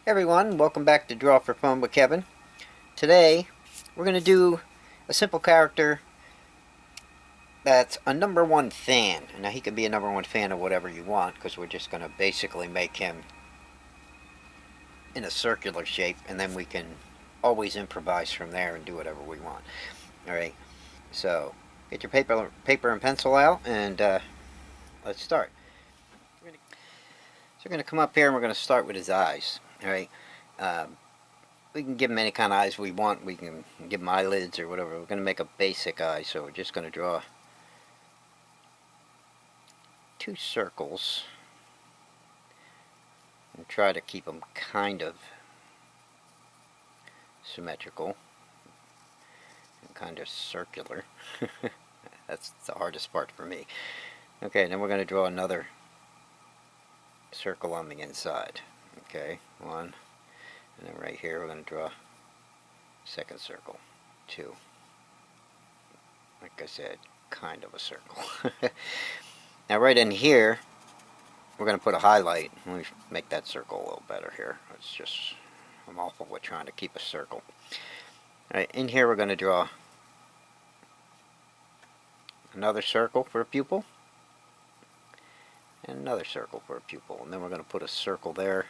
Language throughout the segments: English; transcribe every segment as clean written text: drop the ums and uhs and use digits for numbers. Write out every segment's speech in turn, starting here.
Hey everyone, welcome back to Draw for Fun with Kevin. Today, we're going to do a simple character that's a number one fan. Now, he could be a number one fan of whatever you want, because we're just going to basically make him in a circular shape, and then we can always improvise from there and do whatever we want. Alright, so get your paper and pencil out, and let's start. So we're going to come up here, and we're going to start with his eyes. Alright, we can give him any kind of eyes we want. We can give him eyelids or whatever. We're going to make a basic eye, so we're just going to draw two circles and try to keep them kind of symmetrical and kind of circular. That's the hardest part for me. Okay, then we're going to draw another circle on the inside. Okay, one. And then right here we're going to draw a second circle. Two. Like I said, kind of a circle. Now right in here, we're going to put a highlight. Let me make that circle a little better here. It's just, I'm awful with trying to keep a circle. Alright, in here we're going to draw another circle for a pupil. And another circle for a pupil. And then we're going to put a circle there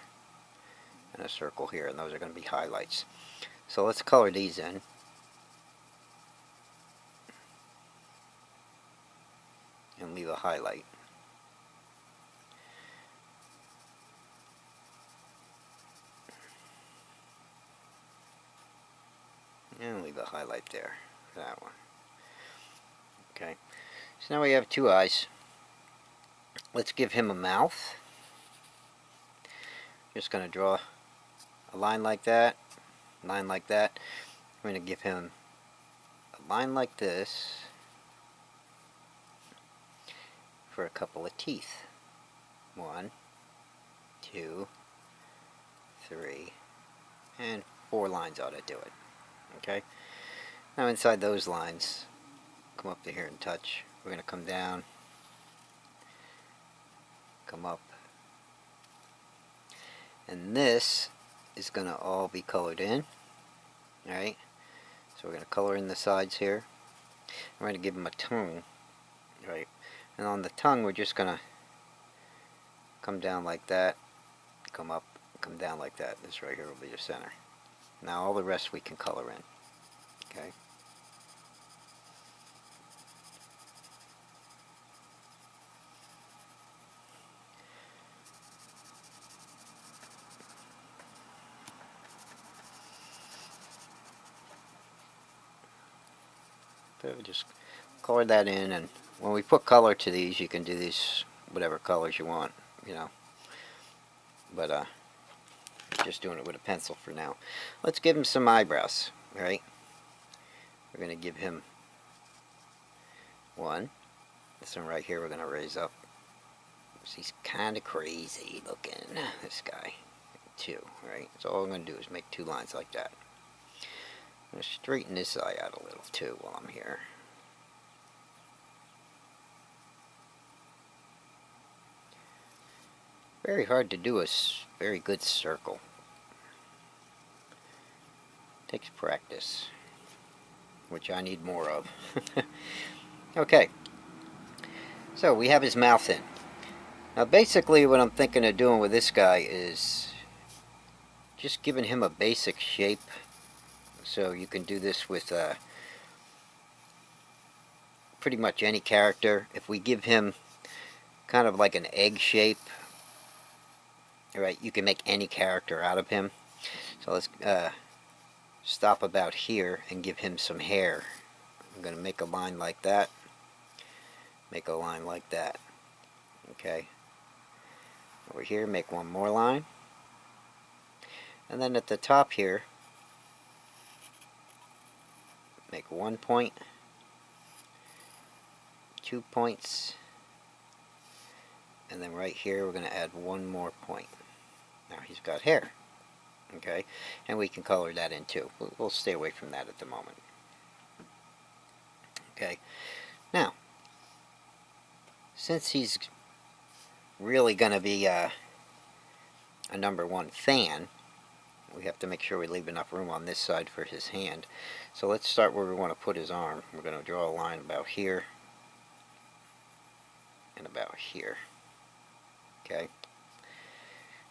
and a circle here. And those are going to be highlights. So let's color these in. And leave a highlight. And leave a highlight there for that one. Okay, so now we have two eyes. Let's give him a mouth. Just going to draw a line like that, line like that. I'm going to give him a line like this for a couple of teeth. 1, 2, 3, and 4 lines ought to do it. Okay, now inside those lines, come up to here and touch. We're going to come down, come up, and this is going to all be colored in. Alright, so we're going to color in the sides here. We're going to give him a tongue. Right, and on the tongue we're just going to come down like that, come up, come down like that. This right here will be the center. Now all the rest we can color in. Okay. So just color that in, and when we put color to these, you can do these whatever colors you want, you know. But just doing it with a pencil for now. Let's give him some eyebrows. Right. We're going to give him one. This one right here we're going to raise up. He's kind of crazy looking, this guy. 2, right? So all I'm going to do is make 2 lines like that. I'm going to straighten this eye out a little too while I'm here. Very hard to do a very good circle. Takes practice, which I need more of. Okay, so we have his mouth in. Now basically what I'm thinking of doing with this guy is just giving him a basic shape. So you can do this with pretty much any character. If we give him kind of like an egg shape, right, you can make any character out of him. So let's stop about here and give him some hair. I'm going to make a line like that, make a line like that. Okay, over here make one more line, and then at the top here make 1 point, 2 points, and then right here we're going to add 1 more point. Now he's got hair. Okay, and we can color that in too. We'll stay away from that at the moment. Okay, now since he's really going to be a number 1 fan, we have to make sure we leave enough room on this side for his hand. So let's start where we want to put his arm. We're going to draw a line about here and about here. Okay.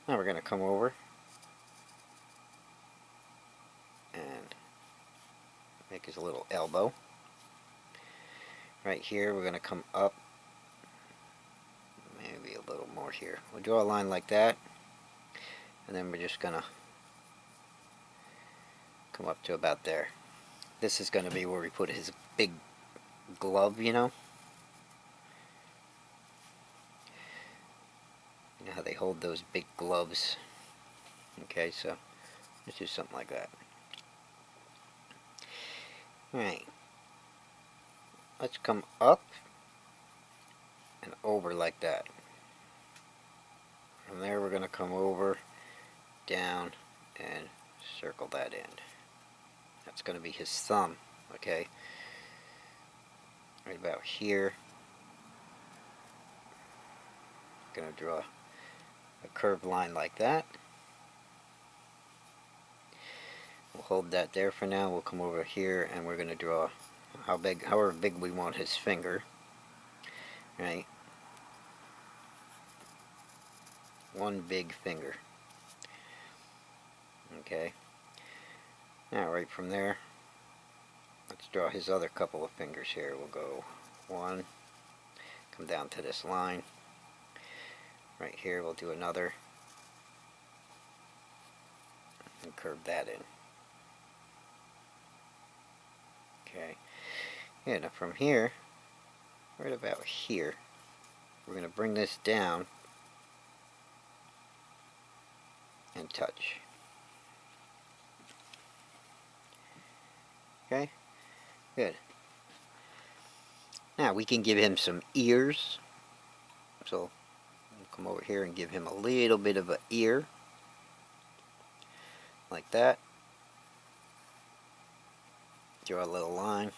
Now we're going to come over and make his little elbow. Right here we're going to come up, maybe a little more here. We'll draw a line like that, and then we're just going to come up to about there. This is going to be where we put his big glove, you know. You know how they hold those big gloves. Okay, so let's do something like that. Alright. Let's come up and over like that. From there we're going to come over, down, and circle that end. That's going to be his thumb, okay? Right about here. Going to draw a curved line like that. We'll hold that there for now. We'll come over here and we're going to draw however big we want his finger. Right? One big finger. Okay. Now right from there, let's draw his other couple of fingers here. We'll go one, come down to this line. Right here we'll do another and curve that in. Okay. Yeah, now from here, right about here, we're going to bring this down and touch. Okay, good. Now we can give him some ears. So we'll come over here and give him a little bit of an ear. Like that. Draw a little line.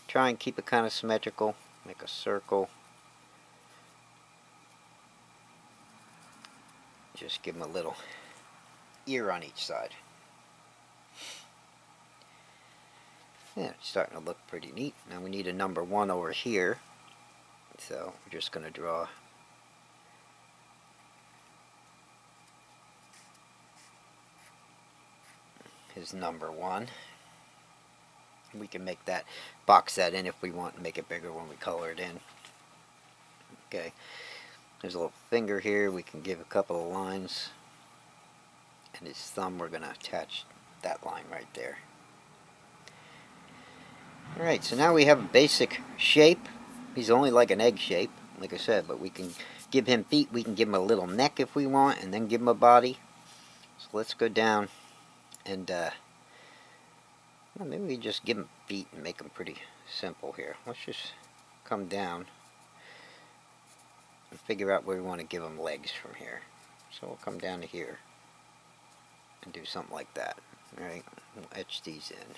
Try and keep it kind of symmetrical. Make a circle. Just give him a little ear on each side. Yeah, it's starting to look pretty neat. Now we need a number 1 over here. So we're just going to draw his number 1. We can make that, box that in if we want, and make it bigger when we color it in. Okay, there's a little finger here. We can give a couple of lines, and his thumb, we're going to attach that line right there. Alright, so now we have a basic shape. He's only like an egg shape, like I said, but we can give him feet. We can give him a little neck if we want, and then give him a body. So let's go down and well, maybe we just give him feet and make them pretty simple here. Let's just come down and figure out where we want to give him legs from here. So we'll come down to here and do something like that. Alright, we'll etch these in.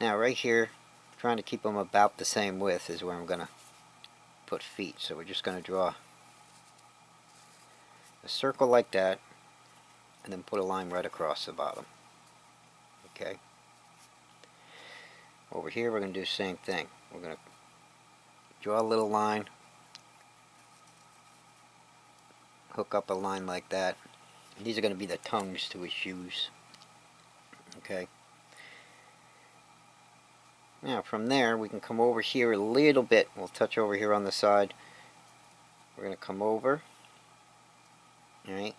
Now right here, trying to keep them about the same width is where I'm going to put feet. So we're just going to draw a circle like that and then put a line right across the bottom. Okay. Over here we're going to do the same thing. We're going to draw a little line, hook up a line like that. And these are going to be the tongues to his shoes. Okay. Now from there we can come over here a little bit. We'll touch over here on the side. We're going to come over. Alright.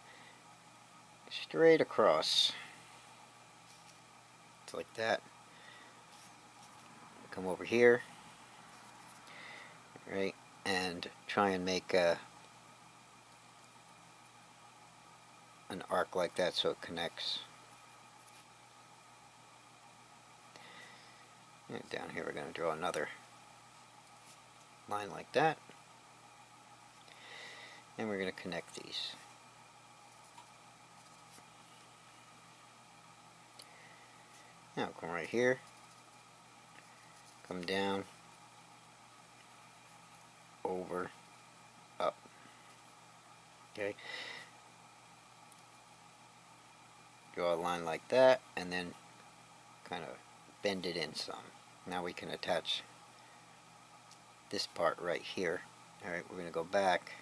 Straight across. It's like that. Come over here. Right. And try and make an arc like that so it connects. And down here we're going to draw another line like that. And we're going to connect these. Now come right here. Come down. Over. Up. Okay. draw a line like that, and then kind of bend it in some. Now we can attach this part right here. Alright, we're going to go back,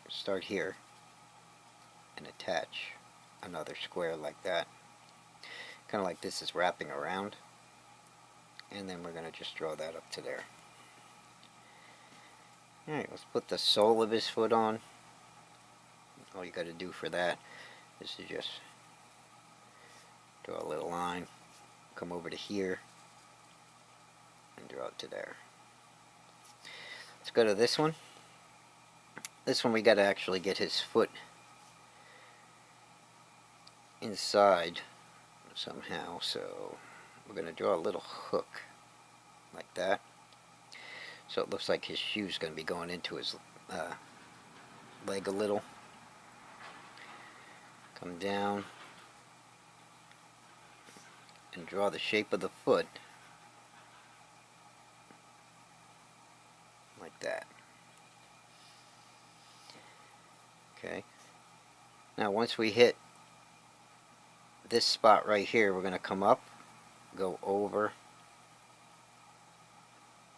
start here, and attach another square like that. Kind of like this is wrapping around. And then we're going to just draw that up to there. Alright, let's put the sole of his foot on. All you got to do for that is to just draw a little line, come over to here, and draw it to there. Let's go to this one. This one we got to actually get his foot inside somehow, so we're going to draw a little hook like that. So it looks like his shoe's going to be going into his leg a little. Come down and draw the shape of the foot like that. Okay. Now once we hit this spot right here, we're going to come up, go over,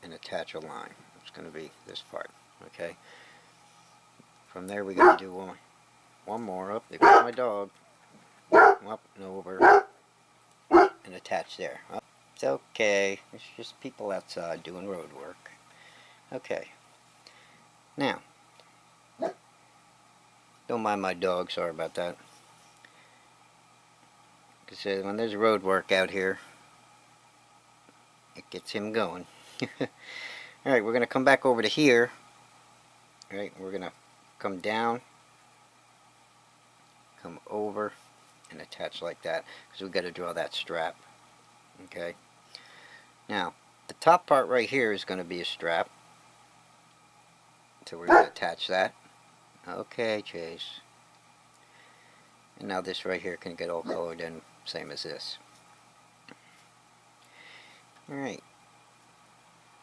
and attach a line. It's going to be this part. Okay. From there we're going to do one more up. There goes my dog. Up and over, and attach there. It's okay. It's just people outside doing road work. Okay. Now, don't mind my dog. Sorry about that. Because when there's road work out here, it gets him going. Alright, we're going to come back over to here. Alright, we're going to come down, come over, and attach like that, because we've got to draw that strap. Okay. Now, the top part right here is going to be a strap. So we're going to attach that. Okay, Chase. And now this right here can get all colored in, same as this. Alright.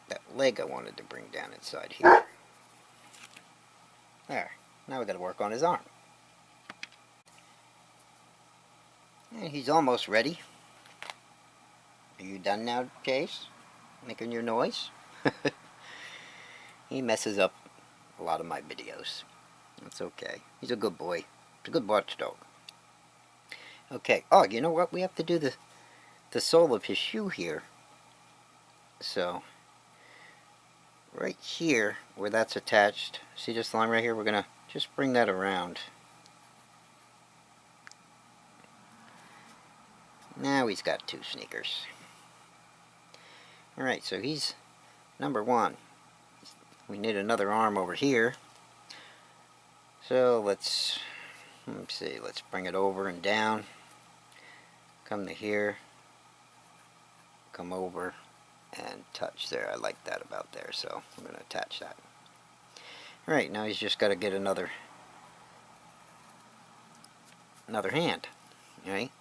That leg I wanted to bring down inside here. There. Now we got to work on his arm. And he's almost ready. Are you done now, Chase? Making your noise? He messes up a lot of my videos. That's okay. He's a good boy. He's a good watchdog. Okay. Oh, you know what? We have to do the sole of his shoe here. So, right here, where that's attached, see this line right here? We're going to just bring that around. Now he's got two sneakers. Alright, so he's number one. We need another arm over here. So let's see, let's bring it over and down. Come to here. Come over and touch there. I like that about there, so I'm going to attach that. Alright, now he's just got to get another hand. Alright.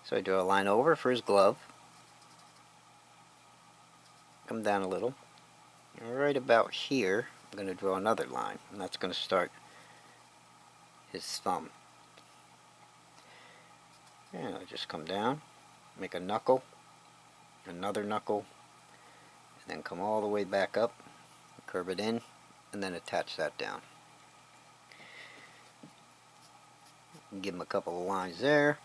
So I draw a line over for his glove. Come down a little. And right about here, I'm going to draw another line. And that's going to start his thumb. And I'll just come down, make a knuckle, another knuckle, and then come all the way back up, curve it in, and then attach that down. Give him a couple of lines there.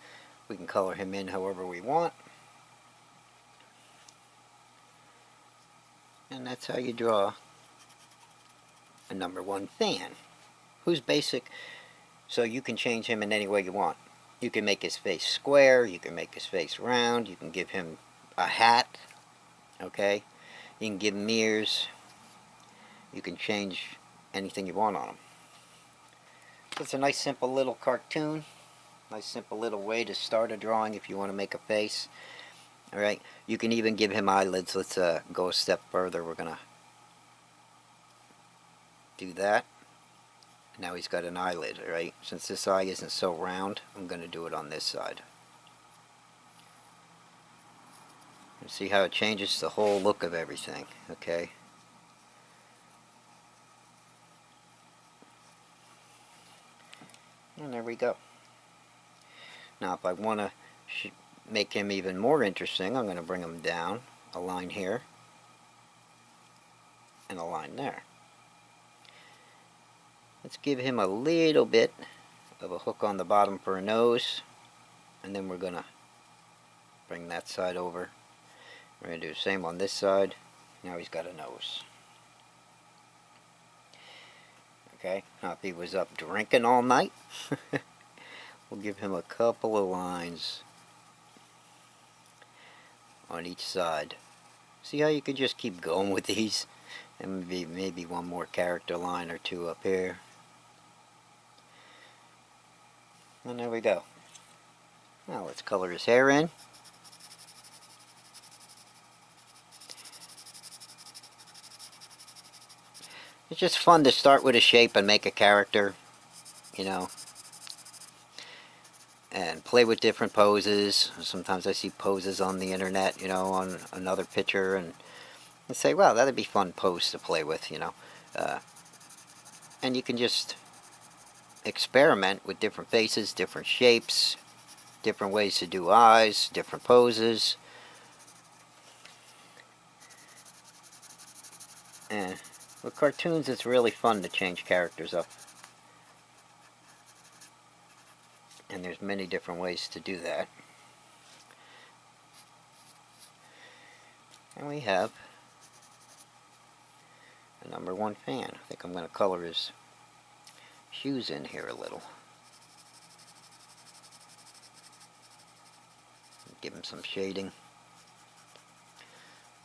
We can color him in however we want. And that's how you draw a number one fan. Who's basic, so you can change him in any way you want. You can make his face square, you can make his face round, you can give him a hat, okay? You can give him ears. You can change anything you want on him. So it's a nice simple little cartoon. Nice simple little way to start a drawing if you want to make a face. Alright, you can even give him eyelids. Let's go a step further. We're going to do that. Now he's got an eyelid, alright? Since this eye isn't so round, I'm going to do it on this side. And see how it changes the whole look of everything, okay? And there we go. Now if I want to should make him even more interesting, I'm going to bring him down a line here and a line there. Let's give him a little bit of a hook on the bottom for a nose, and then we're going to bring that side over. We're going to do the same on this side. Now he's got a nose. Okay, now if he was up drinking all night, we'll give him a couple of lines on each side. See how you can just keep going with these? And maybe one more character line or two up here. And there we go. Now let's color his hair in. It's just fun to start with a shape and make a character, you know, and play with different poses. Sometimes I see poses on the internet, you know, on another picture, and I say, wow, that'd be fun pose to play with, you know. And you can just experiment with different faces, different shapes, different ways to do eyes, different poses. And with cartoons, it's really fun to change characters up. And there's many different ways to do that. And we have a #1 fan. I think I'm going to color his shoes in here a little. Give him some shading.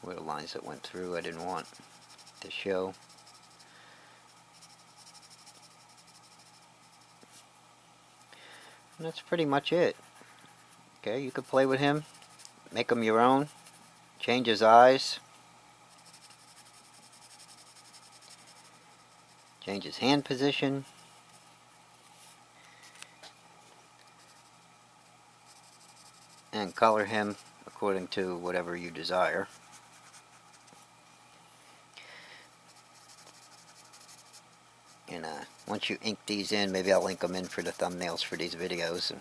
Where the lines that went through I didn't want to show. And that's pretty much it. Okay, you could play with him, make him your own, change his eyes, change his hand position, and color him according to whatever you desire. And once you ink these in, maybe I'll link them in for the thumbnails for these videos. And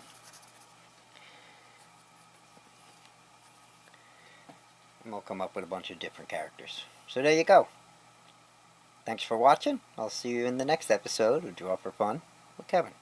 we'll come up with a bunch of different characters. So there you go. Thanks for watching. I'll see you in the next episode of Draw for Fun with Kevin.